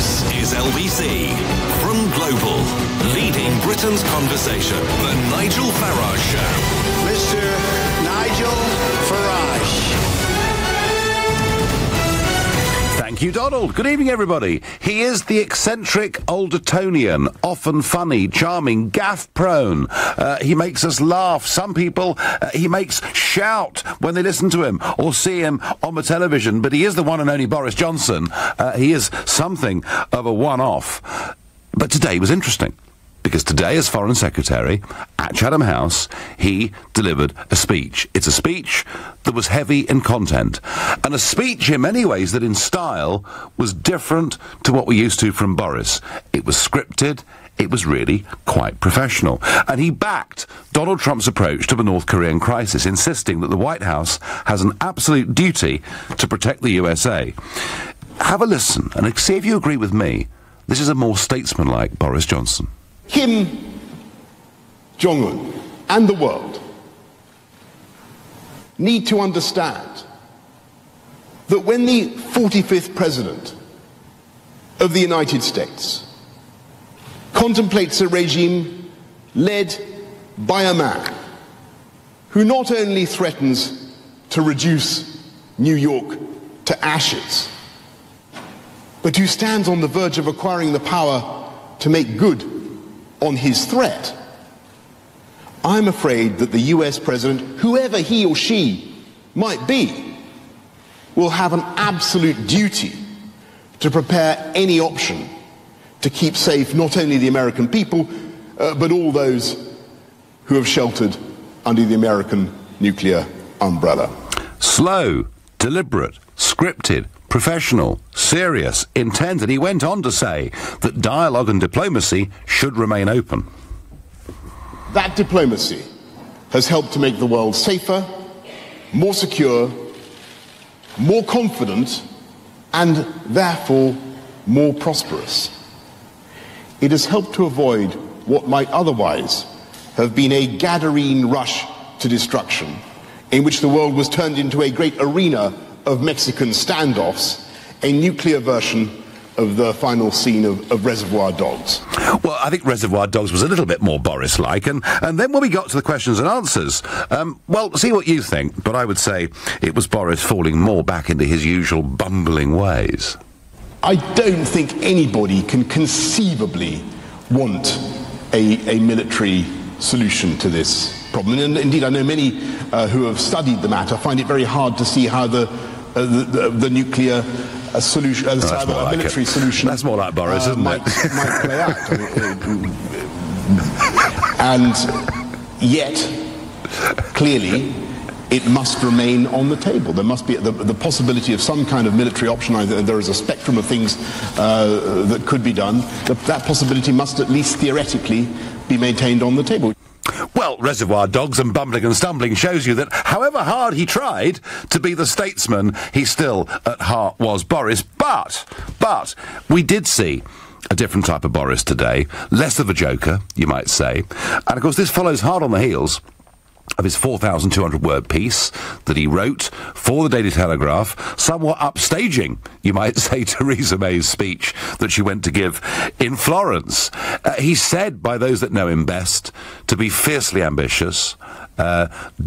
This is LBC. From Global, leading Britain's conversation, The Nigel Farage Show. Mr. Nigel Farage. Thank you, Donald. Good evening, everybody. He is the eccentric Aldertonian, often funny, charming, gaff-prone. He makes us laugh. Some people he makes shout when they listen to him or see him on the television. But he is the one and only Boris Johnson. He is something of a one-off. But today was interesting, because today, as Foreign Secretary at Chatham House, he delivered a speech. It's a speech that was heavy in content, and a speech in many ways that in style was different to what we're used to from Boris. It was scripted. It was really quite professional. And he backed Donald Trump's approach to the North Korean crisis, insisting that the White House has an absolute duty to protect the USA. Have a listen and see if you agree with me. This is a more statesmanlike Boris Johnson. Kim Jong-un and the world need to understand that when the 45th President of the United States contemplates a regime led by a man who not only threatens to reduce New York to ashes, but who stands on the verge of acquiring the power to make good on his threat, I'm afraid that the US President, whoever he or she might be, will have an absolute duty to prepare any option to keep safe not only the American people, but all those who have sheltered under the American nuclear umbrella. Slow, deliberate, scripted, professional, serious, intent, and he went on to say that dialogue and diplomacy should remain open. That diplomacy has helped to make the world safer, more secure, more confident, and therefore more prosperous. It has helped to avoid what might otherwise have been a Gadarene rush to destruction, in which the world was turned into a great arena of Mexican standoffs, a nuclear version of the final scene of Reservoir Dogs. Well, I think Reservoir Dogs was a little bit more Boris-like, and then when we got to the questions and answers, well, see what you think, but I would say it was Boris falling more back into his usual bumbling ways. I don't think anybody can conceivably want a military solution to this problem. And indeed, I know many who have studied the matter find it very hard to see how the nuclear solution, military solution. That's more like Boris, isn't might play out. And yet, clearly, it must remain on the table. There must be the possibility of some kind of military option. There is a spectrum of things that could be done. That possibility must, at least theoretically, be maintained on the table. Well, Reservoir Dogs and bumbling and stumbling shows you that however hard he tried to be the statesman, he still at heart was Boris. But we did see a different type of Boris today, less of a joker, you might say. And of course this follows hard on the heels of his 4,200-word piece that he wrote for the Daily Telegraph, somewhat upstaging, you might say, Theresa May's speech that she went to give in Florence. He's said by those that know him best to be fiercely ambitious,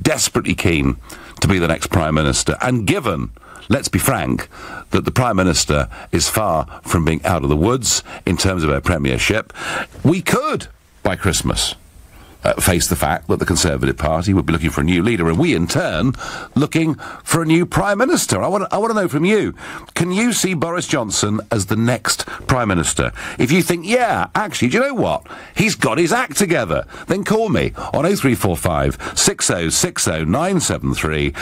desperately keen to be the next Prime Minister, and given, let's be frank, that the Prime Minister is far from being out of the woods in terms of her premiership, we could, by Christmas, face the fact that the Conservative Party would be looking for a new leader, and we, in turn, looking for a new Prime Minister. I want to know from you, can you see Boris Johnson as the next Prime Minister? If you think, yeah, actually, do you know what? He's got his act together, then call me on 0345 6060 973.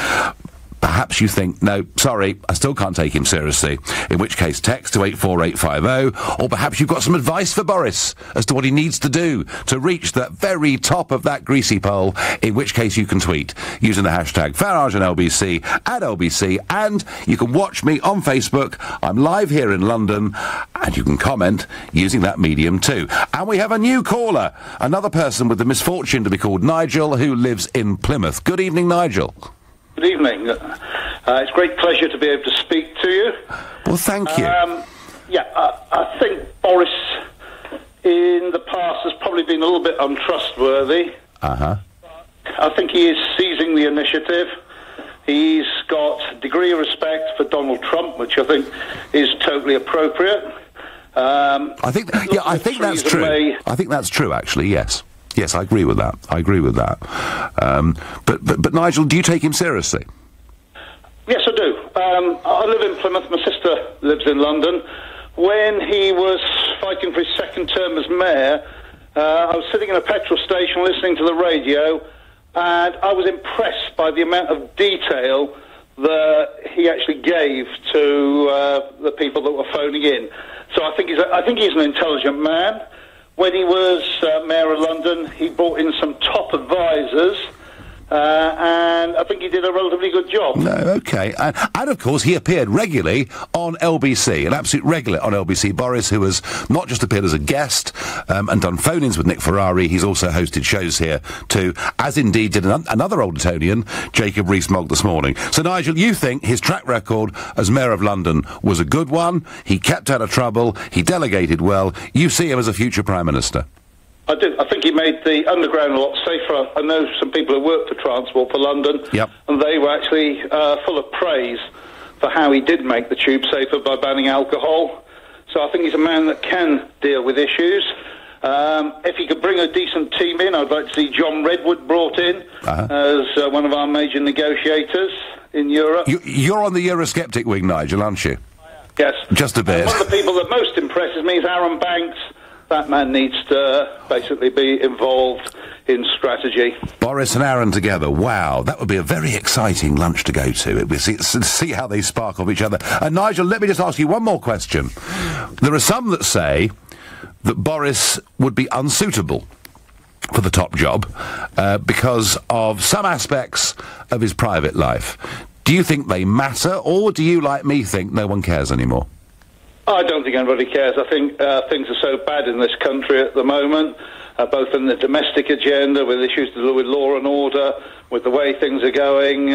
Perhaps you think, no, sorry, I still can't take him seriously, in which case text to 84850, or perhaps you've got some advice for Boris as to what he needs to do to reach the very top of that greasy pole, in which case you can tweet using the hashtag Farage and LBC at LBC, and you can watch me on Facebook. I'm live here in London, and you can comment using that medium too. And we have a new caller, another person with the misfortune to be called Nigel, who lives in Plymouth. Good evening, Nigel. Good evening. It's a great pleasure to be able to speak to you. Well, thank you. I think Boris in the past has probably been a little bit untrustworthy. Uh-huh. I think he is seizing the initiative. He's got a degree of respect for Donald Trump, which I think is totally appropriate. I think that's true. I think that's true, actually, yes. Yes, I agree with that. But Nigel, do you take him seriously? Yes, I do. I live in Plymouth. My sister lives in London. When he was fighting for his second term as mayor, I was sitting in a petrol station listening to the radio, and I was impressed by the amount of detail that he actually gave to the people that were phoning in. So I think he's an intelligent man. When he was mayor of London, he brought in some top advisors, and I think he did a relatively good job. No, okay. And of course, he appeared regularly on LBC, an absolute regular on LBC. Boris, who has not just appeared as a guest and done phone-ins with Nick Ferrari, he's also hosted shows here too, as indeed did another old Etonian, Jacob Rees-Mogg, this morning. So, Nigel, you think his track record as Mayor of London was a good one? He kept out of trouble, he delegated well, you see him as a future Prime Minister? I do. I think he made the underground a lot safer. I know some people who work for Transport for London, and they were actually full of praise for how he did make the tube safer by banning alcohol. So I think he's a man that can deal with issues. If he could bring a decent team in, I'd like to see John Redwood brought in as one of our major negotiators in Europe. You're on the Eurosceptic wing, Nigel, aren't you? Yes. Just a bit. One of the people that most impresses me is Aaron Banks. That man needs to basically be involved in strategy. Boris and Aaron together, wow, that would be a very exciting lunch to go to. We see how they spark off each other. And Nigel, let me just ask you one more question. There are some that say that Boris would be unsuitable for the top job because of some aspects of his private life. Do you think they matter, or do you, like me, think no one cares anymore? I don't think anybody cares. I think things are so bad in this country at the moment, both in the domestic agenda, with issues to do with law and order, with the way things are going,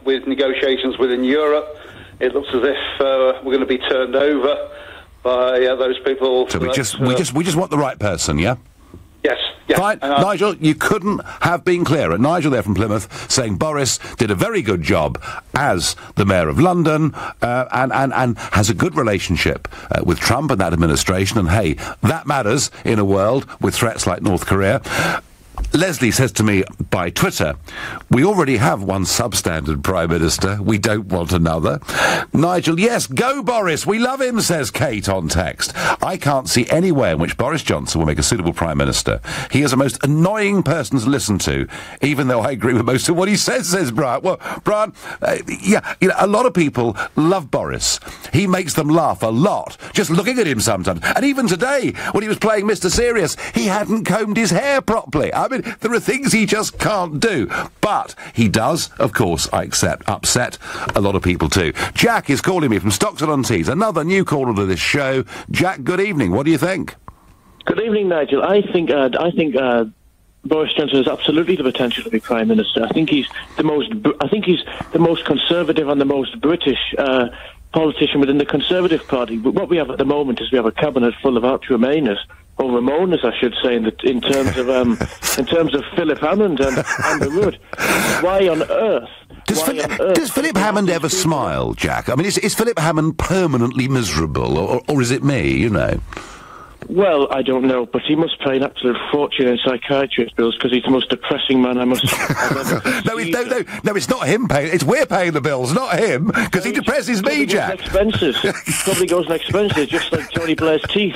with negotiations within Europe. It looks as if we're going to be turned over by those people. So we just want the right person, yeah? Yes. Yeah. Fine. Nigel, you couldn't have been clearer. Nigel there from Plymouth saying Boris did a very good job as the Mayor of London and has a good relationship with Trump and that administration. And, hey, that matters in a world with threats like North Korea. Leslie says to me by Twitter, we already have one substandard Prime Minister. We don't want another. Nigel, yes, go Boris. We love him, says Kate on text. I can't see any way in which Boris Johnson will make a suitable Prime Minister. He is a most annoying person to listen to, even though I agree with most of what he says Brian. Well, Brian, a lot of people love Boris. He makes them laugh a lot, just looking at him sometimes. And even today, when he was playing Mr. Serious, he hadn't combed his hair properly. I mean, there are things he just can't do. But he does, of course, I accept, upset a lot of people too. Jack is calling me from Stockton-on-Tees, another new caller to this show. Jack, good evening. What do you think? Good evening, Nigel. I think Boris Johnson has absolutely the potential to be Prime Minister. I think he's the most conservative and the most British politician within the Conservative Party. But what we have at the moment is we have a cabinet full of arch-Remainers, or Ramonas, I should say, in terms of Philip Hammond and the Rudd. Why on earth? Does Philip Hammond ever smile, Jack? I mean, is Philip Hammond permanently miserable, or is it me, you know? Well, I don't know, but he must pay an absolute fortune in psychiatrist bills because he's the most depressing man I've ever No, it's not him paying. It's we're paying the bills, not him, because he depresses me, Jack. Probably goes on expenses, just like Tony Blair's teeth.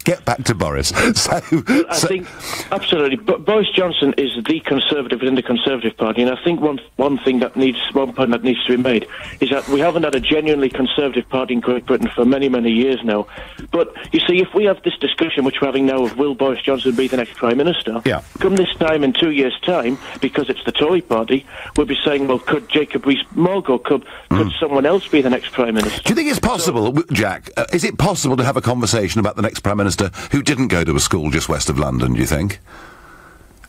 Get back to Boris. I think absolutely. But Boris Johnson is the Conservative within the Conservative Party, and I think one point that needs to be made is that we haven't had a genuinely Conservative Party in Great Britain for many, many years now. But, you see, if we have this discussion which we're having now of will Boris Johnson be the next Prime Minister, come this time in 2 years' time, because it's the Tory party, we'll be saying, well, could Jacob Rees-Mogg or could someone else be the next Prime Minister? Do you think it's possible, Jack, is it possible to have a conversation about the next Prime Minister who didn't go to a school just west of London, do you think?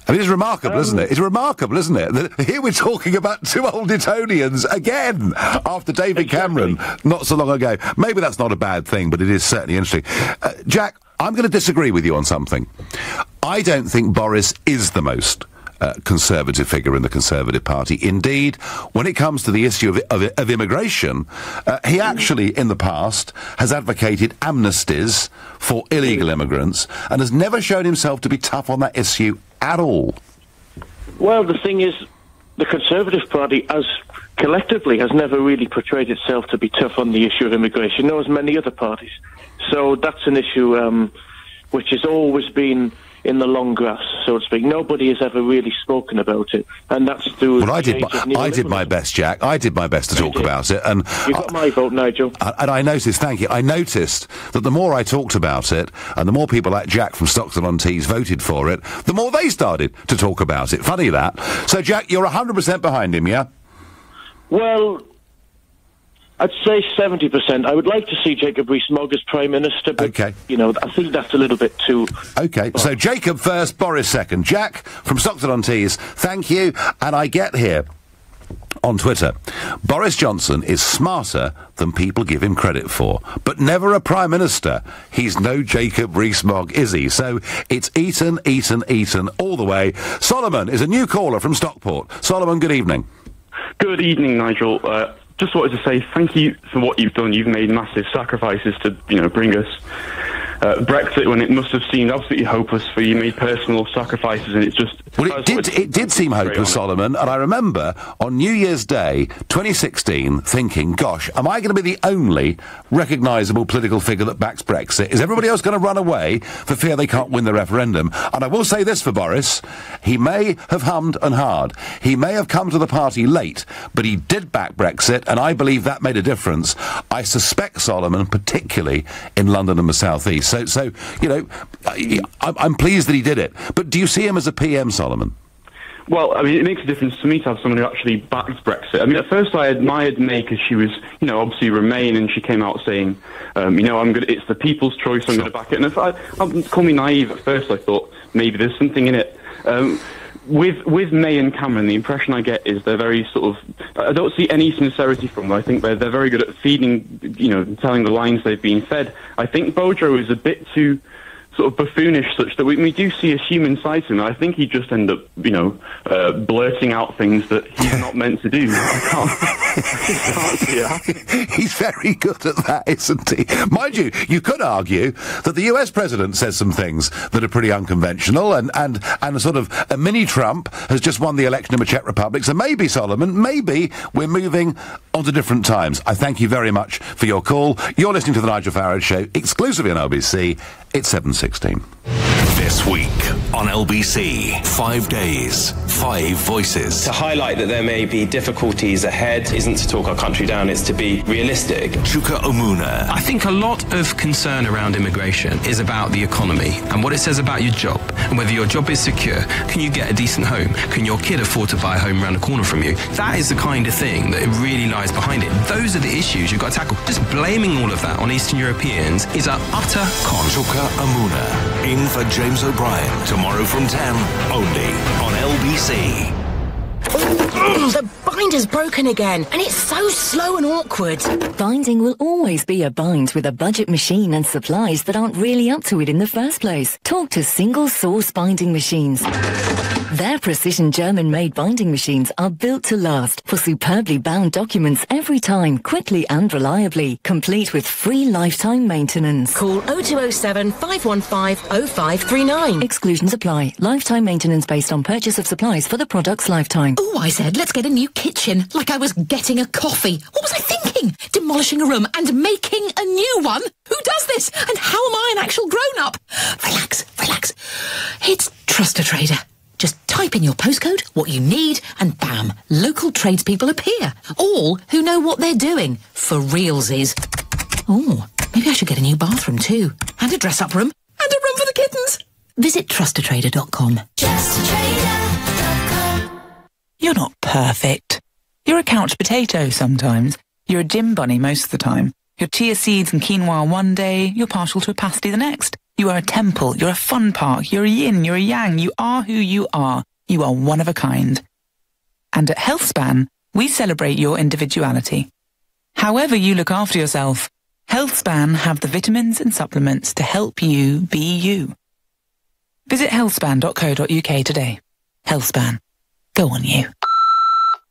I mean, it's remarkable, isn't it? It's remarkable, isn't it? That here we're talking about two old Etonians again after David Cameron not so long ago. Maybe that's not a bad thing, but it is certainly interesting. Jack, I'm going to disagree with you on something. I don't think Boris is the most conservative figure in the Conservative Party. Indeed, when it comes to the issue of immigration, he actually, in the past, has advocated amnesties for illegal immigrants and has never shown himself to be tough on that issue at all. Well, the thing is, the Conservative Party, as collectively, has never really portrayed itself to be tough on the issue of immigration, nor as many other parties. So that's an issue which has always been in the long grass, so to speak. Nobody has ever really spoken about it, and that's through. Well, I did my best, Jack. I did my best to talk about it, and you got my vote, Nigel. And I noticed, thank you. I noticed that the more I talked about it, and the more people like Jack from Stockton-on-Tees voted for it, the more they started to talk about it. Funny that. So, Jack, you're 100% behind him, yeah? Well, I'd say 70%. I would like to see Jacob Rees-Mogg as Prime Minister, but, you know, I think that's a little bit too... OK, so Jacob first, Boris second. Jack from Stockton-on-Tees, thank you. And I get here on Twitter, Boris Johnson is smarter than people give him credit for, but never a Prime Minister. He's no Jacob Rees-Mogg, is he? So it's Eton, Eton, Eton all the way. Solomon is a new caller from Stockport. Solomon, good evening. Good evening, Nigel. Just wanted to say thank you for what you've done. You've made massive sacrifices to, you know, bring us Brexit when it must have seemed absolutely hopeless for you. You made personal sacrifices, and it's just... Well, it did seem hopeless, Solomon, and I remember on New Year's Day 2016 thinking, gosh, am I going to be the only recognisable political figure that backs Brexit? Is everybody else going to run away for fear they can't win the referendum? And I will say this for Boris, he may have hummed and hard. He may have come to the party late, but he did back Brexit, and I believe that made a difference. I suspect, Solomon, particularly in London and the South East. So you know, I'm pleased that he did it. But do you see him as a PM, Solomon? Well, I mean, it makes a difference to me to have someone who actually backed Brexit. I mean, at first I admired May because she was, you know, obviously Remain, and she came out saying, you know, it's the people's choice, I'm going to back it. And if I'll call me naive at first, I thought maybe there's something in it. With May and Cameron, the impression I get is they're very sort of... I don't see any sincerity from them. I think they're very good at feeding, you know, telling the lines they've been fed. I think Bojo is a bit too sort of buffoonish, such that we do see a human side to him. I think he just end up, you know, blurting out things that he's not meant to do. I can't see it happening. He's very good at that, isn't he? Mind you, you could argue that the US president says some things that are pretty unconventional, and sort of a mini Trump has just won the election in the Czech Republic. So maybe, Solomon, maybe we're moving on to different times. I thank you very much for your call. You're listening to the Nigel Farage Show, exclusively on LBC. It's 7:16. This week on LBC, 5 days, 5 voices. To highlight that there may be difficulties ahead isn't to talk our country down, it's to be realistic. Chuka Omuna. I think a lot of concern around immigration is about the economy and what it says about your job and whether your job is secure. Can you get a decent home? Can your kid afford to buy a home around the corner from you? That is the kind of thing that really lies behind it. Those are the issues you've got to tackle. Just blaming all of that on Eastern Europeans is an utter con. Chuka Omuna. In for James O'Brien tomorrow from 10, only on LBC. The binder's broken again, and it's so slow and awkward. Binding will always be a bind with a budget machine and supplies that aren't really up to it in the first place. Talk to Single Source Binding Machines. Their precision German-made binding machines are built to last for superbly bound documents every time, quickly and reliably, complete with free lifetime maintenance. Call 0207 515 0539. Exclusions apply. Lifetime maintenance based on purchase of supplies for the product's lifetime. Oh, I said, let's get a new kitchen, like I was getting a coffee. What was I thinking? Demolishing a room and making a new one? Who does this? And how am I an actual grown-up? Relax. It's Trust a Trader. Just type in your postcode, what you need, and bam, local tradespeople appear. All who know what they're doing. For realsies. Oh, maybe I should get a new bathroom too. And a dress-up room. And a room for the kittens. Visit trustatrader.com. Trustatrader.com. You're not perfect. You're a couch potato sometimes. You're a gym bunny most of the time. You're chia seeds and quinoa one day, you're partial to a pasty the next. You are a temple, you're a fun park, you're a yin, you're a yang, you are who you are. You are one of a kind. And at HealthSpan, we celebrate your individuality. However you look after yourself, HealthSpan have the vitamins and supplements to help you be you. Visit healthspan.co.uk today. HealthSpan. Go on you.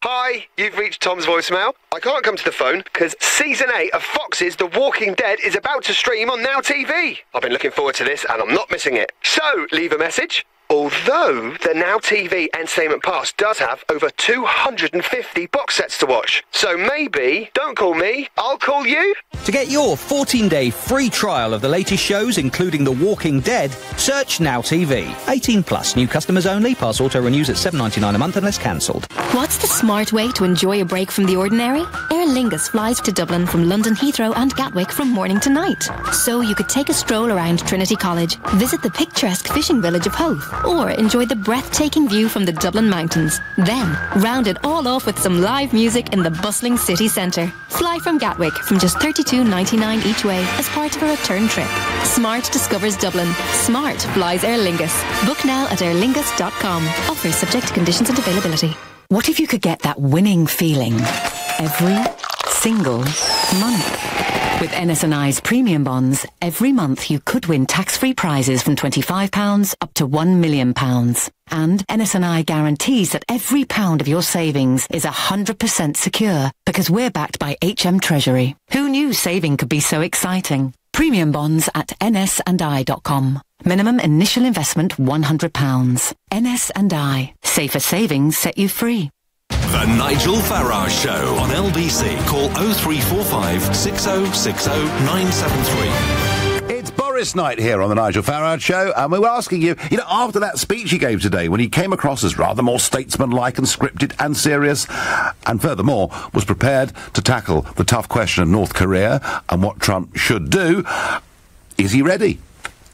Hi, you've reached Tom's voicemail. I can't come to the phone because Season 8 of Fox's The Walking Dead is about to stream on Now TV. I've been looking forward to this and I'm not missing it. So, leave a message. Although the Now TV Entertainment Pass does have over 250 box sets to watch. So maybe, don't call me, I'll call you. To get your 14-day free trial of the latest shows, including The Walking Dead, search Now TV. 18 plus, new customers only, pass auto renews at $7.99 a month unless cancelled. What's the smart way to enjoy a break from the ordinary? Aer Lingus flies to Dublin from London Heathrow and Gatwick from morning to night. So you could take a stroll around Trinity College, visit the picturesque fishing village of Howth, or enjoy the breathtaking view from the Dublin mountains. Then, round it all off with some live music in the bustling city centre. Fly from Gatwick from just $32.99 each way as part of a return trip. Smart discovers Dublin. Smart flies Aer Lingus. Book now at airlingus.com. Offers subject to conditions and availability. What if you could get that winning feeling every single month? With NS&I's premium bonds, every month you could win tax-free prizes from £25 up to £1 million. And NS&I guarantees that every pound of your savings is 100% secure because we're backed by HM Treasury. Who knew saving could be so exciting? Premium bonds at nsandi.com. Minimum initial investment £100. NS&I. Safer savings set you free. The Nigel Farage Show on LBC. Call 0345 6060 973. It's Boris night here on the Nigel Farage Show, and we were asking you, after that speech he gave today, when he came across as rather more statesmanlike and scripted and serious, and furthermore was prepared to tackle the tough question of North Korea and what Trump should do, is he ready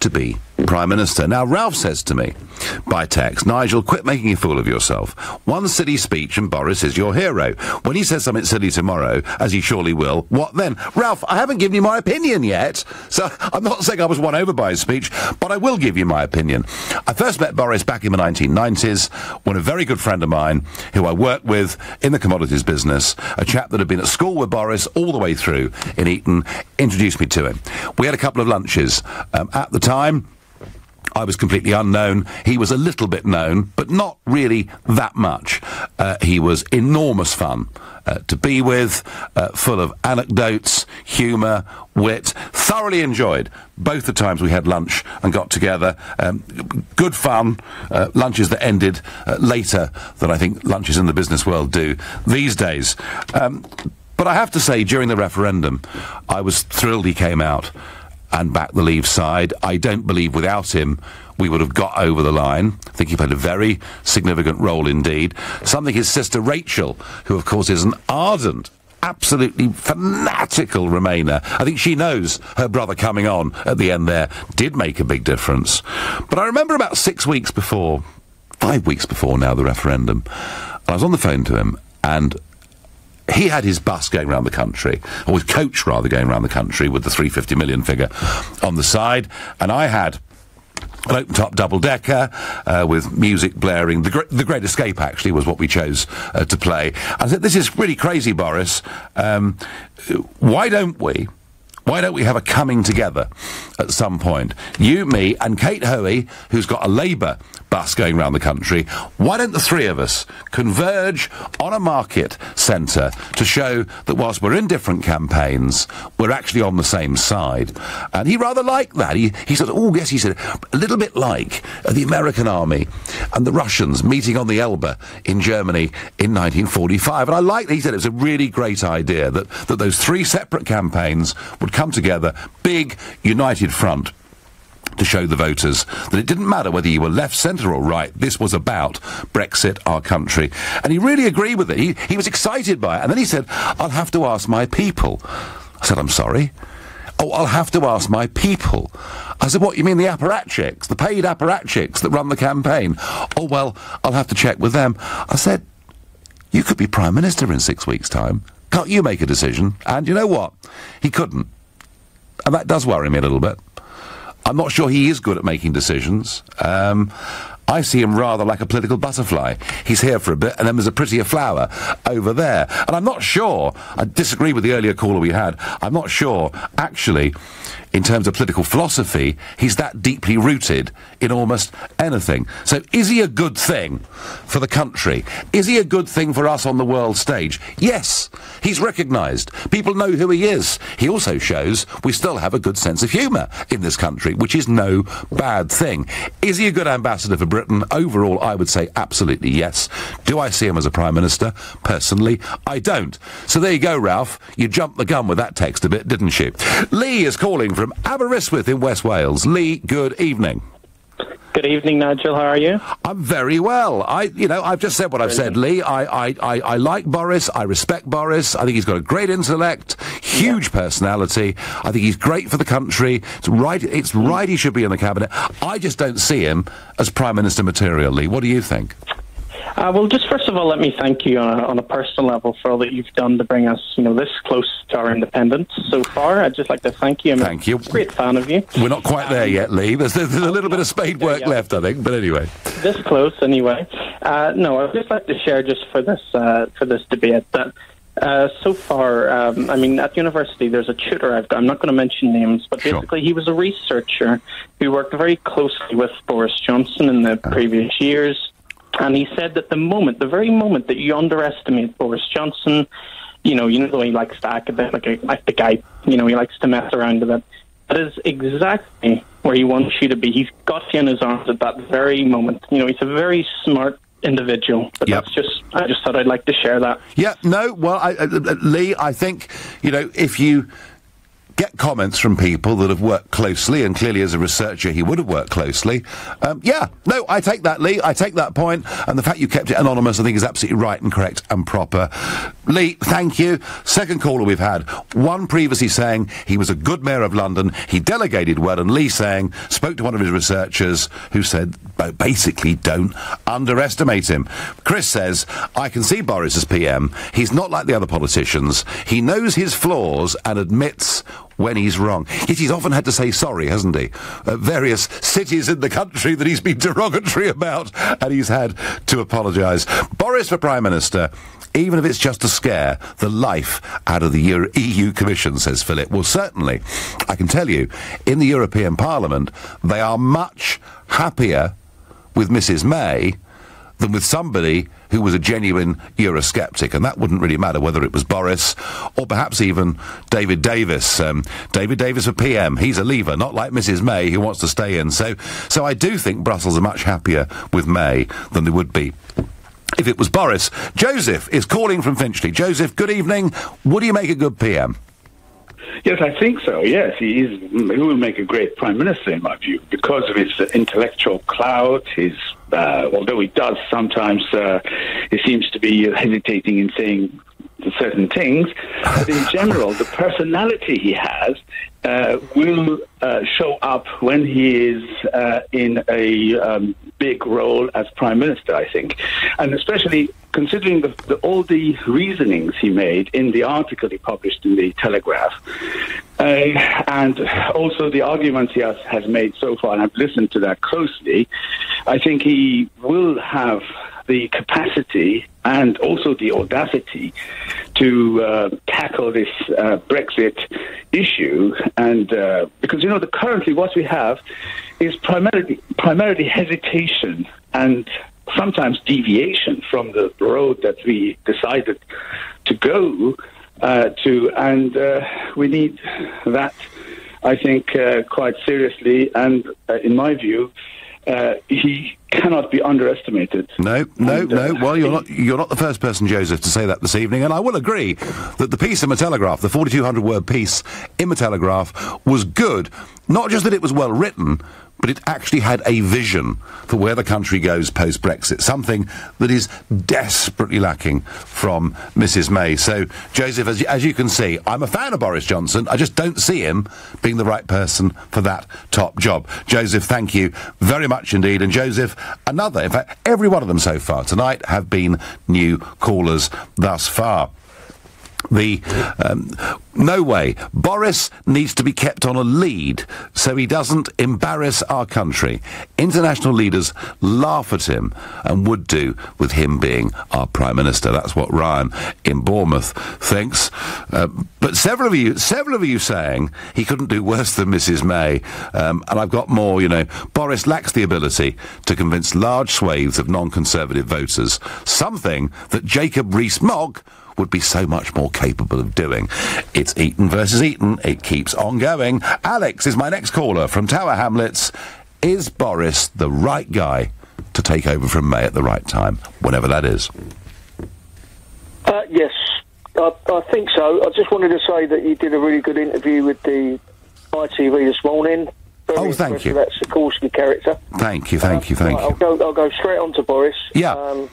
to be Prime Minister? Now, Ralph says to me by text, Nigel, quit making a fool of yourself. One silly speech and Boris is your hero. When he says something silly tomorrow, as he surely will, what then? Ralph, I haven't given you my opinion yet, so I'm not saying I was won over by his speech, but I will give you my opinion. I first met Boris back in the 1990s when a very good friend of mine, who I worked with in the commodities business, a chap that had been at school with Boris all the way through in Eton, introduced me to him. We had a couple of lunches. At the time, I was completely unknown. He was a little bit known, but not really that much. He was enormous fun to be with, full of anecdotes, humour, wit. Thoroughly enjoyed both the times we had lunch and got together. Good fun. Lunches that ended later than I think lunches in the business world do these days. But I have to say, during the referendum, I was thrilled he came out and back the Leave side. I don't believe without him we would have got over the line. I think he played a very significant role indeed. Something his sister Rachel, who of course is an ardent, absolutely fanatical Remainer, I think she knows her brother coming on at the end there did make a big difference. But I remember about 5 weeks before now, the referendum, I was on the phone to him, and he had his bus going around the country, or his coach rather, going around the country with the 350 million figure on the side, and I had an open-top double-decker with music blaring. The Great Escape, actually, was what we chose to play. I said, this is really crazy, Boris. Why don't we have a coming together at some point? You, me, and Kate Hoey, who's got a Labour bus going around the country. Why don't the three of us converge on a market centre to show that whilst we're in different campaigns, we're actually on the same side? And he rather liked that. He said, oh, yes, he said, a little bit like the American army and the Russians meeting on the Elbe in Germany in 1945. And I liked that. He said it was a really great idea that those three separate campaigns would come together, big, united front, to show the voters that it didn't matter whether you were left, centre or right, this was about Brexit, our country. And he really agreed with it. He was excited by it. And then he said, I'll have to ask my people. I said, I'm sorry? Oh, I'll have to ask my people. I said, what, you mean the apparatchiks, the paid apparatchiks that run the campaign? Oh, well, I'll have to check with them. I said, you could be Prime Minister in 6 weeks' time. Can't you make a decision? And you know what? He couldn't. And that does worry me a little bit. I'm not sure he is good at making decisions. I see him rather like a political butterfly. He's here for a bit, and then there's a prettier flower over there. And I'm not sure, I disagree with the earlier caller we had, I'm not sure, actually, in terms of political philosophy, he's that deeply rooted in almost anything. So is he a good thing for the country? Is he a good thing for us on the world stage? Yes, he's recognised. People know who he is. He also shows we still have a good sense of humour in this country, which is no bad thing. Is he a good ambassador for Britain? Overall, I would say absolutely yes. Do I see him as a Prime Minister? Personally, I don't. So there you go, Ralph. You jumped the gun with that text a bit, didn't you? Lee is calling from Aberystwyth in West Wales. Lee, good evening. Good evening, Nigel. How are you? I'm very well. I've just said what I've said, Lee. I like Boris. I respect Boris. I think he's got a great intellect, huge personality. I think he's great for the country. It's right he should be in the cabinet. I just don't see him as Prime Minister material, Lee. What do you think? Well, just first of all, let me thank you on a personal level for all that you've done to bring us, this close to our independence so far. I'd just like to thank you. Thank you. I'm a great fan of you. We're not quite there yet, Lee. There's a little bit of spade work left, I think. But anyway, this close, anyway. No, I'd just like to share just for this debate that. So far, at university, there's a tutor I've got. I'm not going to mention names, but basically he was a researcher who worked very closely with Boris Johnson in the previous years. And he said that the very moment that you underestimate Boris Johnson, he likes to act a bit like the guy, he likes to mess around a bit. That is exactly where he wants you to be. He's got you in his arms at that very moment. He's a very smart individual. But I just thought I'd like to share that. Yeah, no, well, Lee, I think, if you get comments from people that have worked closely, and clearly as a researcher he would have worked closely. I take that, Lee. I take that point, and the fact you kept it anonymous I think is absolutely right and correct and proper. Lee, thank you. Second caller we've had. One previously saying he was a good mayor of London, he delegated well, and Lee spoke to one of his researchers who said, basically, don't underestimate him. Chris says, I can see Boris as PM. He's not like the other politicians. He knows his flaws and admits when he's wrong. Yet he's often had to say sorry, hasn't he? Various cities in the country that he's been derogatory about, and he's had to apologise. Boris for Prime Minister, even if it's just to scare the life out of the EU Commission, says Philip. Well, certainly, I can tell you, in the European Parliament, they are much happier with Mrs May than with somebody who was a genuine Eurosceptic, and that wouldn't really matter whether it was Boris or perhaps even David Davis. David Davis for PM, he's a leaver, not like Mrs May who wants to stay in. So I do think Brussels are much happier with May than they would be if it was Boris. Joseph is calling from Finchley. Joseph, good evening. Would you make a good PM? Yes, I think so. Yes, he will make a great Prime Minister, in my view, because of his intellectual clout, although he does sometimes, he seems to be hesitating in saying certain things, but in general, the personality he has will show up when he is in a big role as Prime Minister, I think. And especially considering all the reasonings he made in the article he published in the Telegraph, and also the arguments he has made so far, and I've listened to that closely, I think he will have the capacity and also the audacity to tackle this Brexit issue, and because currently what we have is primarily hesitation and sometimes deviation from the road that we decided to go to, and we need that, I think, quite seriously. And in my view, he cannot be underestimated. No. Well, you're not the first person, Joseph, to say that this evening, and I will agree that the piece in the Telegraph, the 4,200-word piece in the Telegraph, was good. Not just that it was well written, but it actually had a vision for where the country goes post-Brexit, something that is desperately lacking from Mrs May. So, Joseph, as you can see, I'm a fan of Boris Johnson. I just don't see him being the right person for that top job. Joseph, thank you very much indeed. And Joseph, in fact, every one of them so far tonight have been new callers thus far. No way. Boris needs to be kept on a lead so he doesn't embarrass our country. International leaders laugh at him and would do with him being our Prime Minister. That's what Ryan in Bournemouth thinks. But several of you saying he couldn't do worse than Mrs May. And I've got more, Boris lacks the ability to convince large swathes of non-Conservative voters, something that Jacob Rees-Mogg would be so much more capable of doing. It's Eton versus Eton. It keeps on going. Alex is my next caller from Tower Hamlets. Is Boris the right guy to take over from May at the right time, whenever that is? Yes, I think so. I just wanted to say that you did a really good interview with the ITV this morning. Very thank you. That Sikorsky character. Thank you. I'll go straight on to Boris. Yeah.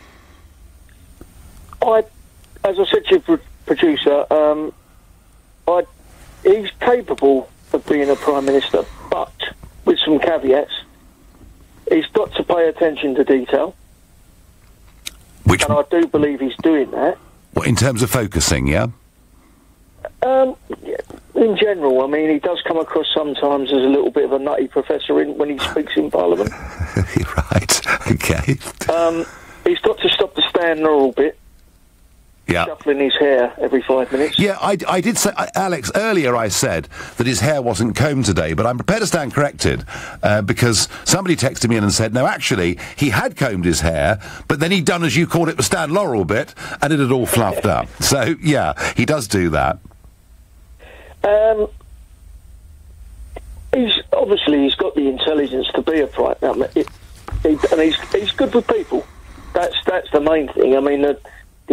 As I said to your producer, he's capable of being a Prime Minister, but with some caveats. He's got to pay attention to detail. And I do believe he's doing that. What, in terms of focusing, yeah? In general, I mean, he does come across sometimes as a little bit of a nutty professor when he speaks in Parliament. Right, okay. He's got to stop the stand a bit. Yeah. Shuffling his hair every 5 minutes. Yeah, I did say, Alex, earlier I said that his hair wasn't combed today, but I'm prepared to stand corrected, because somebody texted me in and said, no, actually, he had combed his hair, but then he'd done, as you called it, the Stan Laurel bit, and it had all fluffed up. So, yeah, he does do that. He's got the intelligence to be a Prime Minister, and he's good with people. That's the main thing. I mean, the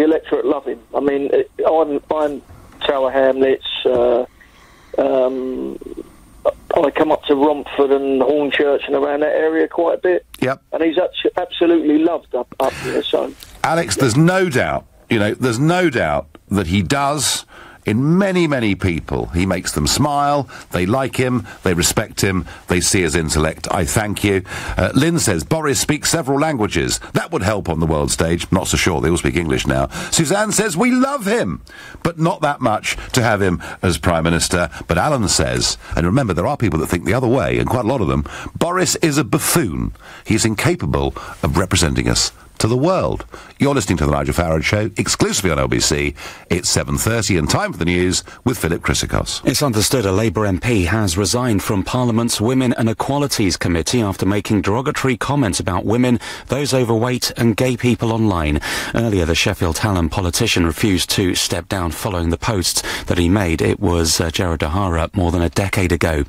electorate love him. I mean, I'm Tower Hamlets. I come up to Romford and Hornchurch and around that area quite a bit. Yep. And he's absolutely loved up here. So, Alex, there's no doubt. There's no doubt that he does. In many, many people, he makes them smile, they like him, they respect him, they see his intellect. I thank you. Lynn says, Boris speaks several languages. That would help on the world stage. Not so sure, they all speak English now. Suzanne says, we love him, but not that much to have him as Prime Minister. But Alan says, and remember, there are people that think the other way, and quite a lot of them, Boris is a buffoon. He's incapable of representing us to the world. You're listening to The Nigel Farage Show, exclusively on LBC. It's 7:30 and time for the news with Philip Chrysikos. It's understood a Labour MP has resigned from Parliament's Women and Equalities Committee after making derogatory comments about women, those overweight and gay people online. Earlier, the Sheffield Hallam politician refused to step down following the posts that he made. It was Gerard O'Hara more than a decade ago.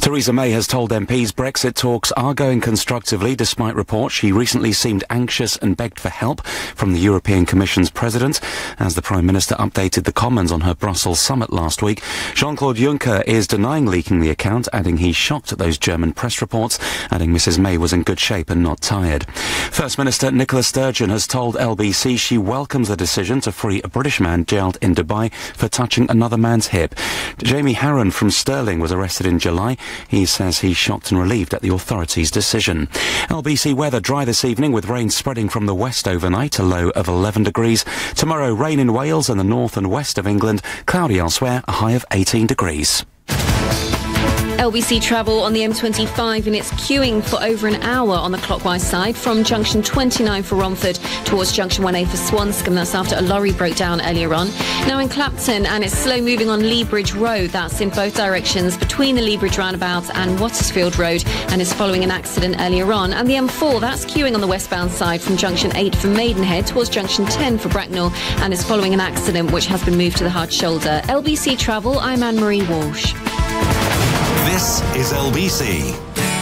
Theresa May has told MPs Brexit talks are going constructively despite reports she recently seemed anxious and begged for help from the European Commission's president. As the Prime Minister updated the Commons on her Brussels summit last week, Jean-Claude Juncker is denying leaking the account, adding he's shocked at those German press reports, adding Mrs May was in good shape and not tired. First Minister Nicola Sturgeon has told LBC she welcomes the decision to free a British man jailed in Dubai for touching another man's hip. Jamie Harron from Stirling was arrested in July. He says he's shocked and relieved at the authorities' decision. LBC weather dry this evening with rain spreading from the west overnight, a low of 11 degrees. Tomorrow, rain in Wales and the north and west of England, cloudy elsewhere, a high of 18 degrees. LBC travel on the M25 and it's queuing for over an hour on the clockwise side from junction 29 for Romford towards junction 1A for Swanscombe. That's after a lorry broke down earlier on. Now in Clapton, and it's slow moving on Lea Bridge Road. That's in both directions between the Lea Bridge roundabout and Wattersfield Road, and is following an accident earlier on. And the M4, that's queuing on the westbound side from junction 8 for Maidenhead towards junction 10 for Bracknell, and is following an accident which has been moved to the hard shoulder. LBC Travel, I'm Anne-Marie Walsh. This is LBC.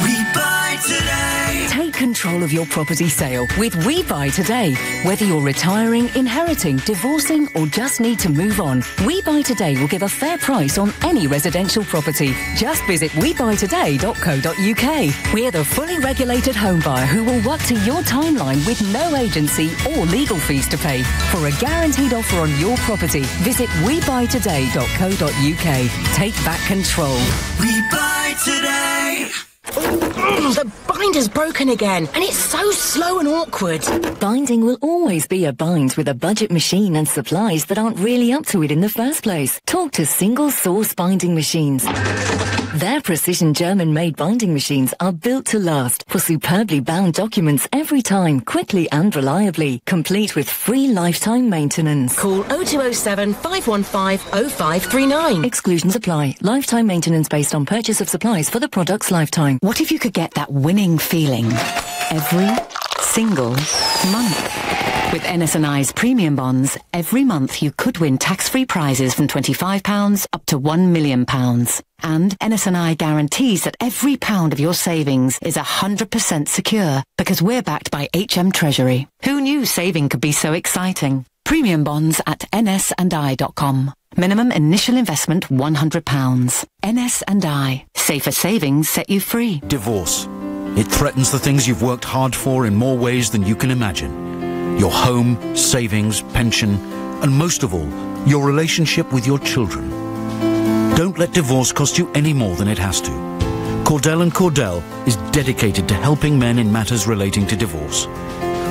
We buy today. Take control of your property sale with We Buy Today. Whether you're retiring, inheriting, divorcing, or just need to move on, We Buy Today will give a fair price on any residential property. Just visit webuytoday.co.uk. We're the fully regulated home buyer who will work to your timeline with no agency or legal fees to pay. For a guaranteed offer on your property, visit webuytoday.co.uk. Take back control. We buy today. The binder's broken again, and it's so slow and awkward. Binding will always be a bind with a budget machine and supplies that aren't really up to it in the first place. Talk to Single Source Binding Machines. Their precision German-made binding machines are built to last for superbly bound documents every time, quickly and reliably, complete with free lifetime maintenance. Call 0207 515 0539. Exclusions apply. Lifetime maintenance based on purchase of supplies for the product's lifetime. What if you could get that winning feeling every single month? With NS&I's premium bonds, every month you could win tax-free prizes from £25 up to £1 million. And NS&I guarantees that every pound of your savings is 100% secure because we're backed by HM Treasury. Who knew saving could be so exciting? Premium bonds at nsandi.com. Minimum initial investment £100. NS&I. Safer savings set you free. Divorce. It threatens the things you've worked hard for in more ways than you can imagine. Your home, savings, pension, and most of all, your relationship with your children. Don't let divorce cost you any more than it has to. Cordell & Cordell is dedicated to helping men in matters relating to divorce.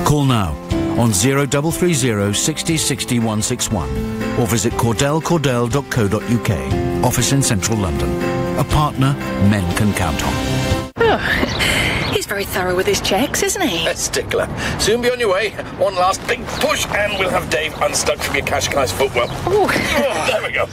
Call now on 0330 60 60 161 or visit cordellcordell.co.uk. Office in central London. A partner men can count on. Oh, he's very thorough with his checks, isn't he? A stickler. Soon be on your way. One last big push and we'll have Dave unstuck from your Qashqai's footwell. Oh, there we go.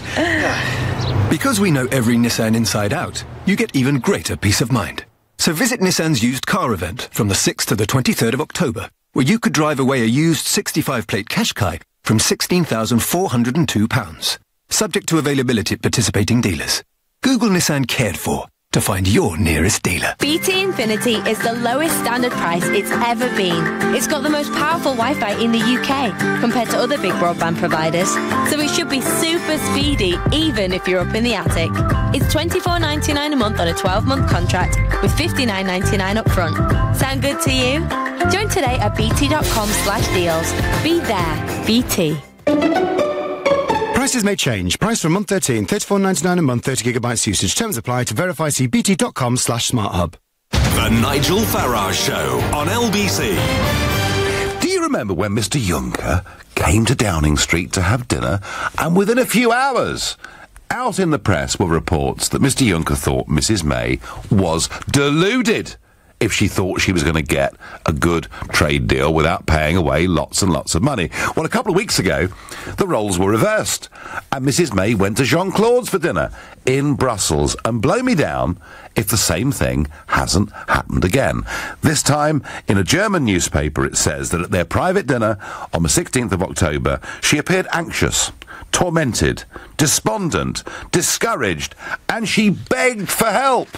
Because we know every Nissan inside out, you get even greater peace of mind. So visit Nissan's used car event from the 6th to the 23rd of October, where you could drive away a used 65-plate Qashqai from £16,402. Subject to availability at participating dealers. Google Nissan Cared For to find your nearest dealer. BT Infinity is the lowest standard price it's ever been. It's got the most powerful Wi-Fi in the UK compared to other big broadband providers, so it should be super speedy even if you're up in the attic. It's £24.99 a month on a 12-month contract with £59.99 up front. Sound good to you? Join today at bt.com/deals. Be there. BT. Prices may change. Price for month 13, £34.99 a month, 30 gigabytes usage. Terms apply. To verify, see bt.com/smarthub. The Nigel Farage Show on LBC. Do you remember when Mr. Juncker came to Downing Street to have dinner, and within a few hours, out in the press were reports that Mr. Juncker thought Mrs. May was deluded if she thought she was going to get a good trade deal without paying away lots and lots of money. Well, a couple of weeks ago, the roles were reversed, and Mrs. May went to Jean-Claude's for dinner in Brussels, and blow me down if the same thing hasn't happened again. This time, in a German newspaper, it says that at their private dinner on the 16th of October, she appeared anxious, tormented, despondent, discouraged, and she begged for help.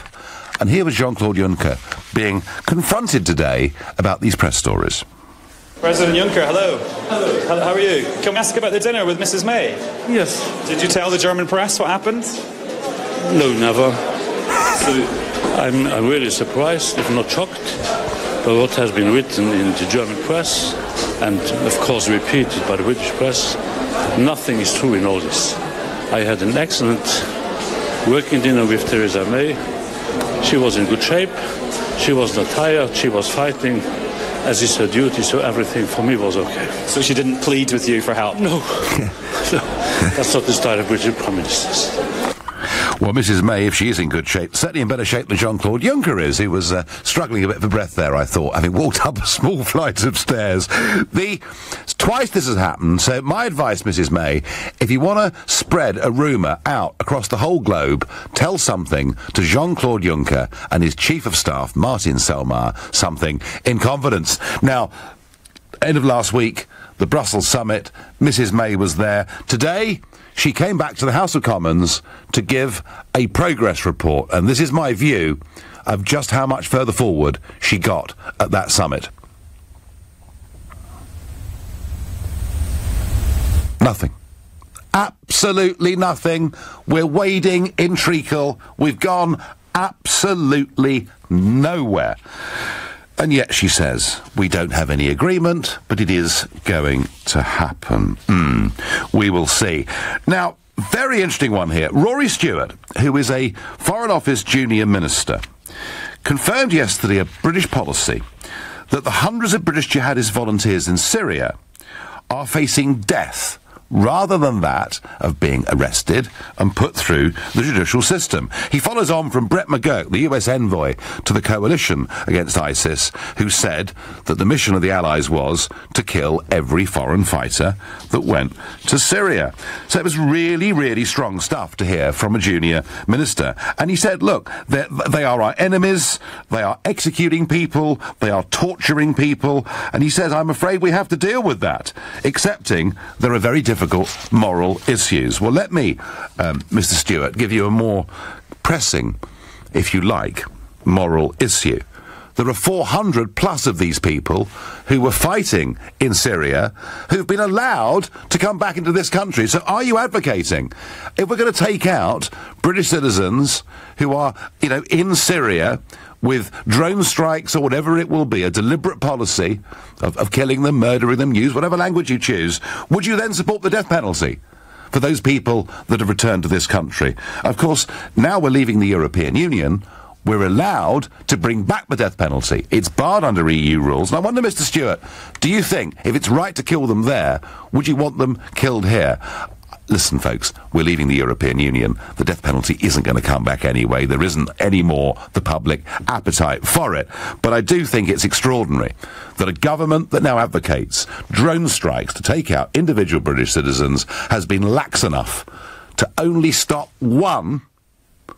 And here was Jean-Claude Juncker being confronted today about these press stories. President Juncker, hello. Hello. How are you? Can we ask about the dinner with Mrs. May? Yes. Did you tell the German press what happened? No, never. I'm really surprised, if not shocked, by what has been written in the German press and, of course, repeated by the British press. Nothing is true in all this. I had an excellent working dinner with Theresa May. She was in good shape. She was not tired. She was fighting, as is her duty, so everything for me was okay. So she didn't plead with you for help? No. That's not the style of British Prime Ministers. Well, Mrs. May, if she is in good shape, certainly in better shape than Jean-Claude Juncker is, who was struggling a bit for breath there, I thought, having walked up a small flight of stairs. Twice this has happened, so my advice, Mrs. May, if you want to spread a rumour out across the whole globe, tell something to Jean-Claude Juncker and his Chief of Staff, Martin Selmayr, something in confidence. Now, end of last week, the Brussels summit, Mrs. May was there. Today, she came back to the House of Commons to give a progress report, and this is my view of just how much further forward she got at that summit. Nothing. Absolutely nothing. We're wading in treacle. We've gone absolutely nowhere. And yet she says, we don't have any agreement, but it is going to happen. We will see. Now, very interesting one here. Rory Stewart, who is a Foreign Office junior minister, confirmed yesterday a British policy that the hundreds of British jihadist volunteers in Syria are facing death rather than that of being arrested and put through the judicial system. He follows on from Brett McGurk, the US envoy to the coalition against ISIS, who said that the mission of the Allies was to kill every foreign fighter that went to Syria. So it was really, really strong stuff to hear from a junior minister. And he said, look, they are our enemies, they are executing people, they are torturing people, and he says, I'm afraid we have to deal with that, accepting there are very difficult moral issues. Well, let me, Mr. Stewart, give you a more pressing, if you like, moral issue. There are 400 plus of these people who were fighting in Syria who've been allowed to come back into this country. So are you advocating, if we're going to take out British citizens who are, you know, in Syria with drone strikes or whatever it will be, a deliberate policy of killing them, murdering them, use whatever language you choose, would you then support the death penalty for those people that have returned to this country? Of course, now we're leaving the European Union, we're allowed to bring back the death penalty. It's barred under EU rules. And I wonder, Mr. Stewart, do you think, if it's right to kill them there, would you want them killed here? Listen, folks, we're leaving the European Union. The death penalty isn't going to come back anyway. There isn't any more the public appetite for it. But I do think it's extraordinary that a government that now advocates drone strikes to take out individual British citizens has been lax enough to only stop one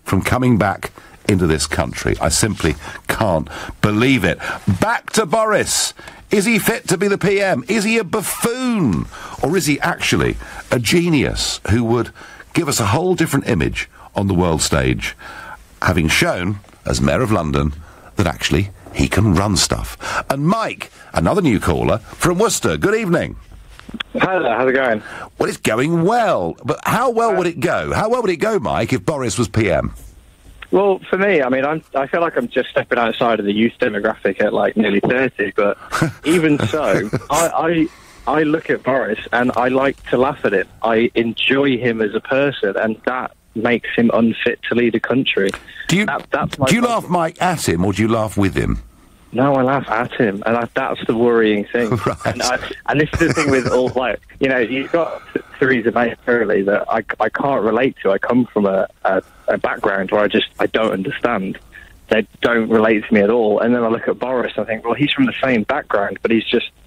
from coming back into this country. I simply can't believe it. Back to Boris. Is he fit to be the PM? Is he a buffoon? Or is he actually a genius who would give us a whole different image on the world stage, having shown, as Mayor of London, that actually he can run stuff? And Mike, another new caller from Worcester. Good evening. Hi there, how's it going? Well, it's going well. But how well would it go? How well would it go, Mike, if Boris was PM? Well, for me, I mean, I feel like I'm just stepping outside of the youth demographic at like nearly 30, but even so, I look at Boris and I like to laugh at him. I enjoy him as a person, and that makes him unfit to lead a country. Do you laugh, Mike, at him, or do you laugh with him? No, I laugh at him, and that's the worrying thing. Right. And this is the thing with all, like, you know, you've got Theresa May clearly that I can't relate to. I come from a background where I don't understand. They don't relate to me at all. And then I look at Boris and I think, well, he's from the same background, but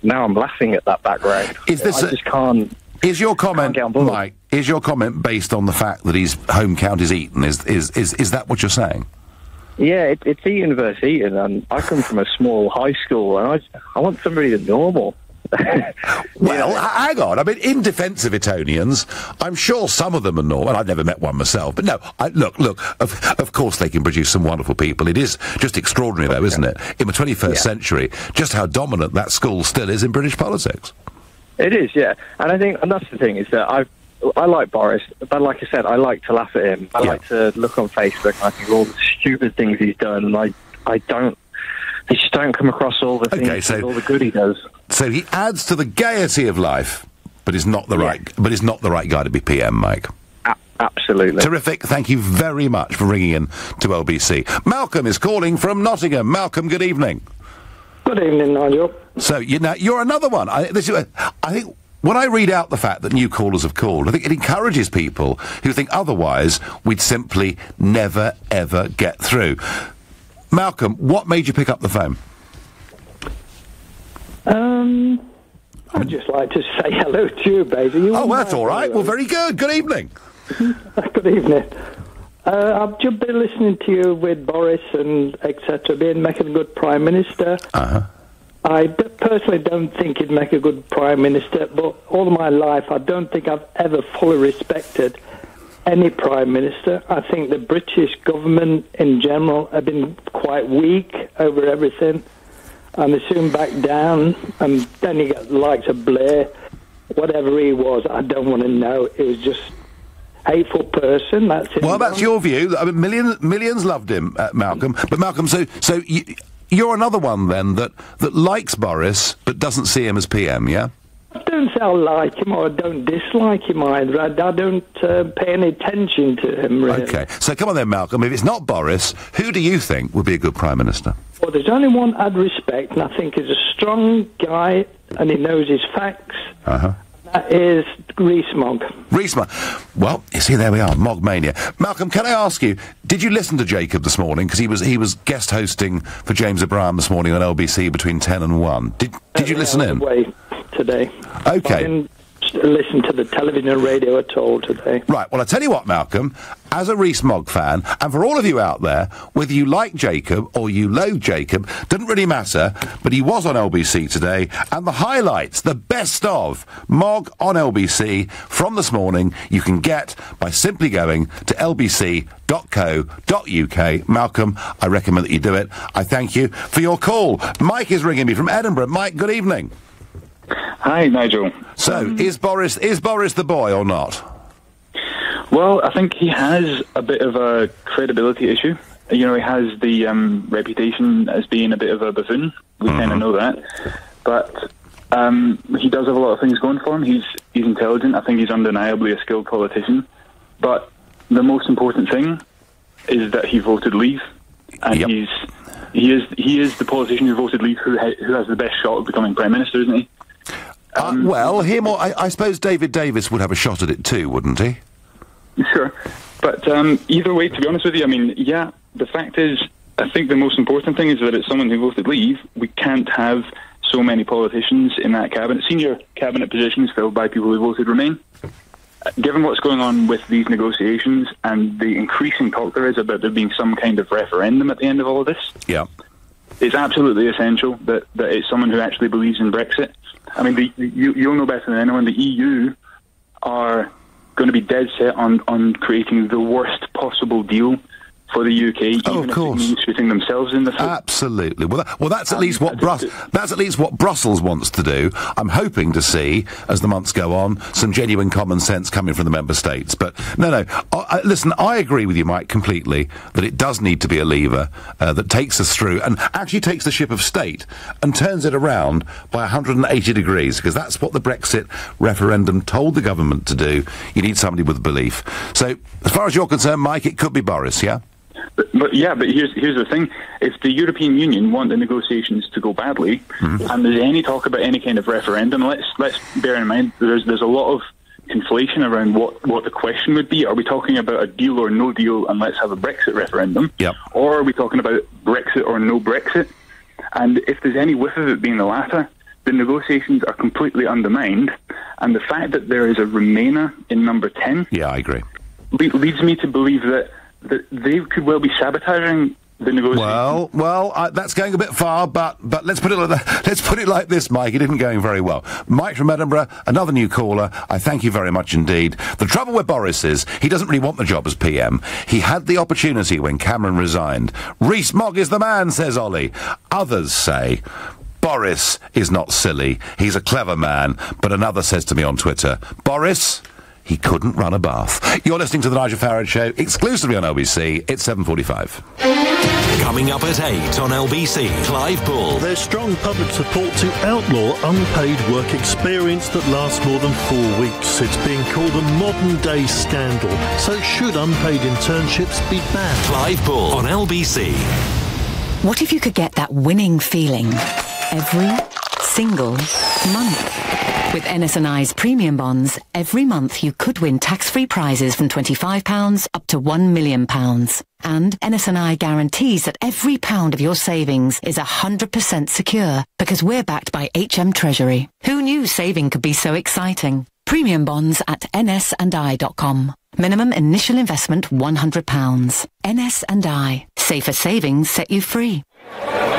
now I'm laughing at that background. I just can't. Is your comment, Mike, is your comment based on the fact that his home county's Eton? Is that what you're saying? Yeah, it's Eton versus Eton, and I come from a small high school, and I want somebody that's normal. Well, hang on. I mean, in defence of Etonians, I'm sure some of them are normal. I've never met one myself. But no, look, of course they can produce some wonderful people. It is just extraordinary, though, isn't it, in the 21st century, just how dominant that school still is in British politics. It is, yeah. And I think, and that's the thing, is that I like Boris, but like I said, I like to laugh at him. I like to look on Facebook and I think all the stupid things he's done, and I just don't come across all the things, all the good he does. So he adds to the gaiety of life, but is not the right guy to be PM, Mike. Absolutely. Terrific. Thank you very much for ringing in to LBC. Malcolm is calling from Nottingham. Malcolm, good evening. Good evening, Nigel. So you're another one. I think when I read out the fact that new callers have called, I think it encourages people who think otherwise we'd simply never, ever get through. Malcolm, what made you pick up the phone? I'd just like to say hello to you, baby. That's all right. Well, very good. Good evening. Good evening. I've just been listening to you with Boris and etc. being making a good Prime Minister. I personally don't think he'd make a good Prime Minister, but all my life I don't think I've ever fully respected any Prime Minister. I think the British government in general have been quite weak over everything, and they soon back down, and then you get the likes of Blair, whatever he was, I don't want to know. He was just hateful person. That's it. Well, that's your view. I mean, millions loved him, Malcolm. But Malcolm, so you're another one then that likes Boris but doesn't see him as PM, yeah? I don't say I like him or I don't dislike him either. I don't pay any attention to him, really. OK. So come on then, Malcolm. If it's not Boris, who do you think would be a good Prime Minister? Well, there's only one I'd respect, and I think he's a strong guy, and he knows his facts. Uh-huh. That is Rees-Mogg. Rees-Mogg. Well, you see, there we are, Mogg mania. Malcolm, can I ask you, did you listen to Jacob this morning? Because he was guest hosting for James O'Brien this morning on LBC between 10 and 1. Did you listen in? Away today. OK. I didn't listen to the television and radio at all today. Right, well, I tell you what, Malcolm, as a Rees-Mogg fan, and for all of you out there, whether you like Jacob or you loathe Jacob, doesn't really matter, but he was on LBC today, and the highlights, the best of Mogg on LBC from this morning, you can get by simply going to lbc.co.uk. Malcolm, I recommend that you do it. I thank you for your call. Mike is ringing me from Edinburgh. Mike, good evening. Hi, Nigel. So, is Boris the boy or not? Well, I think he has a bit of a credibility issue. You know, he has the reputation as being a bit of a buffoon. We kind of know that. But he does have a lot of things going for him. He's intelligent. I think he's undeniably a skilled politician. But the most important thing is that he voted Leave. And he is the politician who voted Leave who has the best shot of becoming Prime Minister, isn't he? Well, him or I suppose David Davis would have a shot at it too, wouldn't he? Sure. But either way, to be honest with you, I mean, yeah, the fact is, I think the most important thing is that it's someone who voted Leave. We can't have so many politicians in that cabinet, senior cabinet positions filled by people who voted Remain. Given what's going on with these negotiations and the increasing talk there is about there being some kind of referendum at the end of all of this, it's absolutely essential that it's someone who actually believes in Brexit. I mean, you'll know better than anyone, the EU are going to be dead set on creating the worst possible deal for the UK, even if it means shooting themselves in the foot. Absolutely. Well, that's at least what Brussels wants to do. I'm hoping to see, as the months go on, some genuine common sense coming from the member states. But no. Listen, I agree with you, Mike, completely that it does need to be a lever that takes us through and actually takes the ship of state and turns it around by 180 degrees, because that's what the Brexit referendum told the government to do. You need somebody with belief. So, as far as you're concerned, Mike, it could be Boris, yeah? But here's the thing. If the European Union want the negotiations to go badly, and there's any talk about any kind of referendum, let's bear in mind there's a lot of conflation around what the question would be. Are we talking about a deal or no deal and let's have a Brexit referendum? Or are we talking about Brexit or no Brexit? And if there's any whiff of it being the latter, the negotiations are completely undermined, and the fact that there is a Remainer in number 10 I agree. Leads me to believe that they could well be sabotaging the negotiations. Well, that's going a bit far, but let's put it like that. Let's put it like this, Mike. It isn't going very well. Mike from Edinburgh, another new caller. I thank you very much indeed. The trouble with Boris is he doesn't really want the job as PM. He had the opportunity when Cameron resigned. Rees-Mogg is the man, says Ollie. Others say Boris is not silly. He's a clever man. But another says to me on Twitter, Boris, he couldn't run a bath. You're listening to the Nigel Farage Show, exclusively on LBC. It's 7:45. Coming up at 8 on LBC, Clive Bull. There's strong public support to outlaw unpaid work experience that lasts more than 4 weeks. It's being called a modern-day scandal. So should unpaid internships be banned? Clive Bull on LBC. What if you could get that winning feeling every single month? With NS&I's premium bonds, every month you could win tax-free prizes from £25 up to £1 million. And NS&I guarantees that every pound of your savings is 100% secure because we're backed by HM Treasury. Who knew saving could be so exciting? Premium bonds at nsandi.com. Minimum initial investment £100. NS&I. Safer savings set you free.